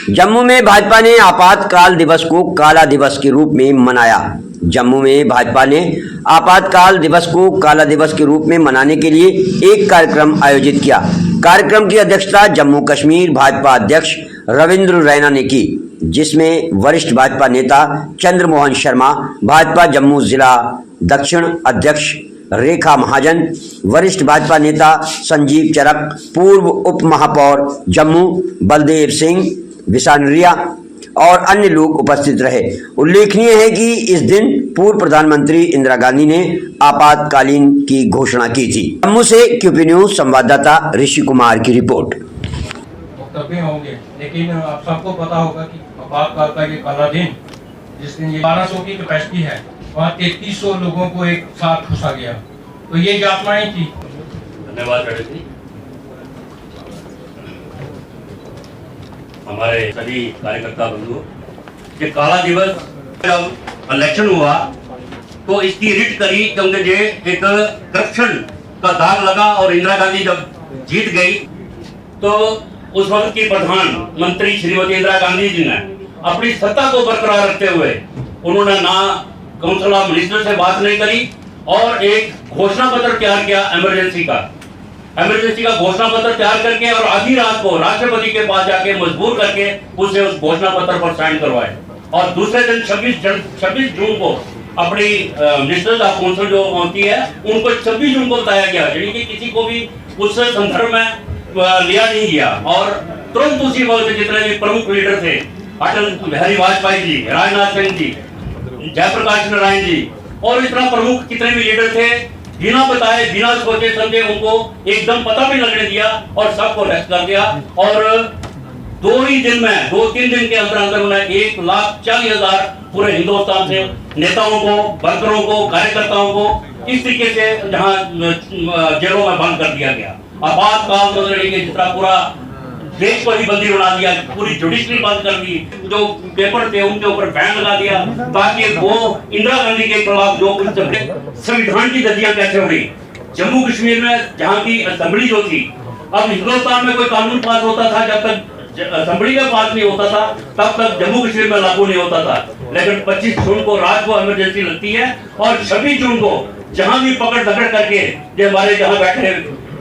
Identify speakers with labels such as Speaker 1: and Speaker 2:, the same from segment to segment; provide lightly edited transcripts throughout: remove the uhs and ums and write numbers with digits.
Speaker 1: जम्मू में भाजपा ने आपातकाल दिवस को काला दिवस के रूप में मनाया। जम्मू में भाजपा ने आपातकाल दिवस को काला दिवस के रूप में मनाने के लिए एक कार्यक्रम आयोजित किया। कार्यक्रम की अध्यक्षता जम्मू कश्मीर भाजपा अध्यक्ष रविंद्र रैना ने की, जिसमें वरिष्ठ भाजपा नेता चंद्रमोहन शर्मा, भाजपा जम्मू जिला दक्षिण अध्यक्ष रेखा महाजन, वरिष्ठ भाजपा नेता संजीव चरक, पूर्व उप महापौर जम्मू बलदेव सिंह विसानरिया और अन्य लोग उपस्थित रहे। उल्लेखनीय है कि इस दिन पूर्व प्रधानमंत्री इंदिरा गांधी ने आपातकालीन की घोषणा की थी। जम्मू से क्यूपी न्यूज संवाददाता ऋषि कुमार की रिपोर्ट।
Speaker 2: वक्तव्य होंगे, लेकिन आप सबको पता होगा कि आपातकाल का ये काला दिन, जिस दिन ये 1200 की कैपेसिटी है, वहाँ 3300 लोगों को एक साथ घुसा गया, तो ये यातनाएं थी।
Speaker 3: धन्यवाद जी। हमारे सभी कार्यकर्ता बंधु, ये काला दिवस जब इलेक्शन हुआ तो इसकी रिट करी क्योंकि ये एक करप्शन का दाग लगा और इंदिरा गांधी जब जीत गई तो उस वक्त की प्रधानमंत्री श्रीमती इंदिरा गांधी जी ने अपनी सत्ता को बरकरार रखते हुए उन्होंने ना काउंसिल ऑफ मिनिस्टर से बात नहीं करी और एक घोषणा पत्र तैयार किया इमरजेंसी का घोषणा पत्र तैयार करके और आधी रात को राष्ट्रपति के पास जाके मजबूर करके उसे उस घोषणा पत्र पर साइन करवाए और दूसरे दिन 26 जून को अपनी मिनिस्टर्स ऑफ काउंसिल जो होती है उनको 26 जून को बताया गया, यानी कि किसी को भी उस संदर्भ में लिया नहीं गया और तुरंत उसी वक्त जितने भी प्रमुख लीडर थे, अटल बिहारी वाजपेयी जी, राजनाथ सिंह जी, जयप्रकाश नारायण जी और इतना प्रमुख कितने भी लीडर थे, बिना बताए बिना सोचे समझे उनको एकदम पता भी लगने दिया और सबको अरेस्ट कर दिया और 2-3 दिन के अंदर उन्हें 1,40,000 पूरे हिंदुस्तान से नेताओं को, वर्करों को, कार्यकर्ताओं को इस तरीके से जहां जेलों में बंद कर दिया गया। आपातकाल मतलब जितना पूरा देश को ही बंदी बना दिया, पूरी जुडिशरी बंद कर दी, जो पेपर थे उनके ऊपर बैन लगा दिया ताकि वो इंदिरा गांधी के खिलाफ जो कुछ संविधान की धज्जियां कैसे उड़ी। जम्मू कश्मीर में जहां की असेंबली जो थी, अब हिंदुस्तान में कोई कानून पास होता था जब तक असेंबली का पास नहीं होता था तब तक जम्मू कश्मीर में लागू नहीं होता था, लेकिन 25 जून को रात को इमरजेंसी लगती है और 26 जून को जहां भी पकड़ धकड़ करके जो हमारे जहां बैठे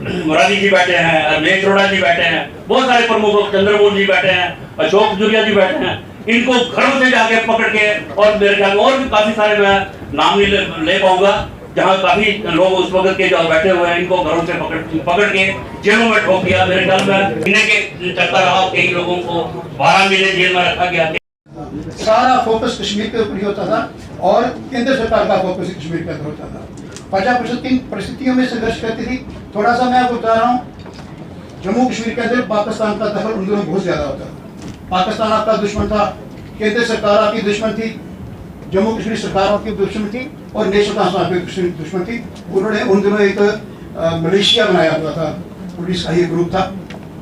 Speaker 3: मोरारी जी बैठे हैं, महेश अरोड़ा जी बैठे हैं, बहुत सारे प्रमुख, चंद्रमोहन जी बैठे हैं, अशोक जुरिया जी बैठे हैं, इनको घरों से जाके पकड़ के और मेरे ख्याल में और भी काफी सारे मैं नाम नहीं ले पाऊंगा जहां काफी लोग उस वक्त के जो बैठे हुए हैं, इनको घरों से पकड़ के जेलों में ठोक दिया। मेरे ख्याल में महीने के चलता रहा, कई लोगों को 12 महीने जेल में रखा गया।
Speaker 4: सारा फोकस कश्मीर के ऊपर ही होता था और केंद्र सरकार का फोकस कश्मीर के अंदर होता था। प्रजा परिषद किन परिस्थितियों में संघर्ष करती थी, थोड़ा सा मैं आपको बता रहा हूँ। जम्मू कश्मीर के अंदर पाकिस्तान का दखल उन दिनों बहुत ज्यादा होता था। पाकिस्तान आपका दुश्मन था, केंद्र सरकार आपकी दुश्मन थी, जम्मू कश्मीर सरकार आपकी दुश्मन थी और नेशनल कांग्रेस आपकी दुश्मन थी। उन्होंने उन दिनों एक मलेशिया बनाया हुआ था, पुलिस का ही ग्रुप था,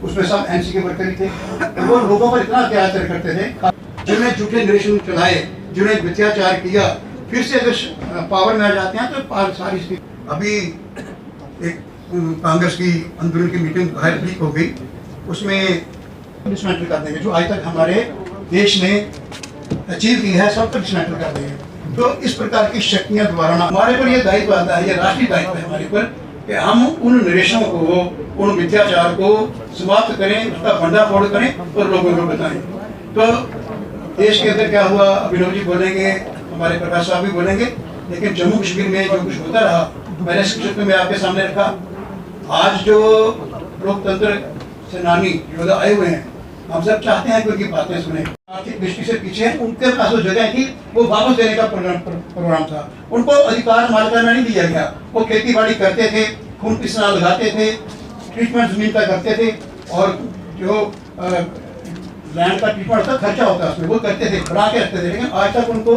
Speaker 4: उसमें सब एनसी के वर्कर थे। वो लोगों पर इतना अत्याचार करते थे, जिन्हें झूठे निरीक्षण चलाए, जिन्हें अत्याचार किया, फिर से अगर पावर में आ जाते हैं तो सारी स्थिति। अभी एक कांग्रेस की अंदरूनी की मीटिंग बाहर लीक हो गई, उसमें डिसमेंटल कर देंगे जो आज तक हमारे देश ने अचीव की है, सब डिसमेंटल कर देंगे। तो इस प्रकार की शक्तियां दोबारा हमारे पर यह दायित्व आता है, यह राष्ट्रीय दायित्व है हमारे पर कि हम उन निरीक्षणों को, उन मिथ्याचार को समाप्त करें, उसका भंडाफोड़ करें और लोगों को बताएं। तो देश के अंदर क्या हुआ, अभिनव जी बोलेंगे, हमारे प्रकाश साहब भी बोलेंगे, लेकिन जम्मू कश्मीर में जो कुछ होता रहा मैंने स्क्रिप्ट में आपके सामने रखा। आज जो लोकतंत्र सेनानी योद्धा आए हुए हैं, हम सब चाहते हैं कि उनकी बातें सुने। आर्थिक दृष्टि से पीछे उनके पास जो जगह थी वो वापस देने का प्रोग्राम था, उनको अधिकार मालिकाना नहीं दिया गया। वो खेती बाड़ी करते थे, खून पसीना लगाते थे, ट्रीटमेंट जमीन का करते थे और जो लैंड का ट्रीटमेंट होता खर्चा होता है उसमें वो करते थे, बढ़ा के रखते थे, लेकिन आज तक उनको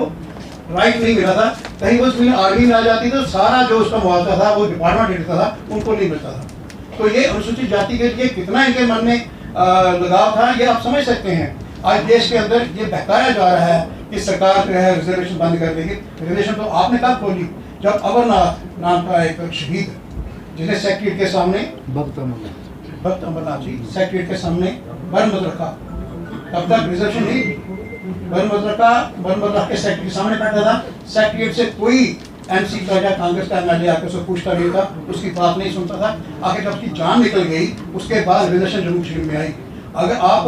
Speaker 4: राइट नहीं मिला था। कहीं वो आर्मी में आ जाती तो सारा जो उसका मुआवजा था वो डिपार्टमेंट देता था, उनको नहीं मिलता था। तो ये अनुसूचित जाति के लिए कितना इनके मन में लगाव था ये आप समझ सकते हैं। आज देश के अंदर ये बहकाया जा रहा है कि सरकार जो है रिजर्वेशन बंद कर देगी। रिजर्वेशन तो आपने कब खोली, जब अमरनाथ नाम का एक शहीद जिसने सेक्रेटरी के सामने भक्त अमरनाथ जी सेक्रेटरी के सामने बर्न रखा तब तक रिजर्वेशन नहीं, वन के सेक्रेटरी के सामने बैठा था, सेक्रेटरी से कोई एमसी का या कांग्रेस का एमएलए आकर उसको पूछता नहीं था, उसकी बात नहीं सुनता था। आखिर जब उसकी जान निकल गई उसके बाद रिजर्वेशन जम्मू कश्मीर में आई। अगर आप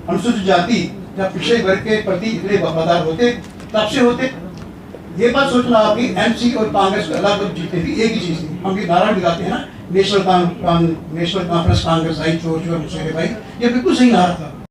Speaker 4: अनुसूचित जाति या पिछड़े वर्ग के प्रति इतने वफादार होते तब से होते। ये बात सोचना आपकी एमसी और कांग्रेस को अलग जीते थी, एक ही चीज थी। हम ये नारा लगाते हैं ना, नेशनल कॉन्फ्रेंस कांग्रेस आई चोर चोर मुशेरे भाई, ये बिल्कुल सही नारा था।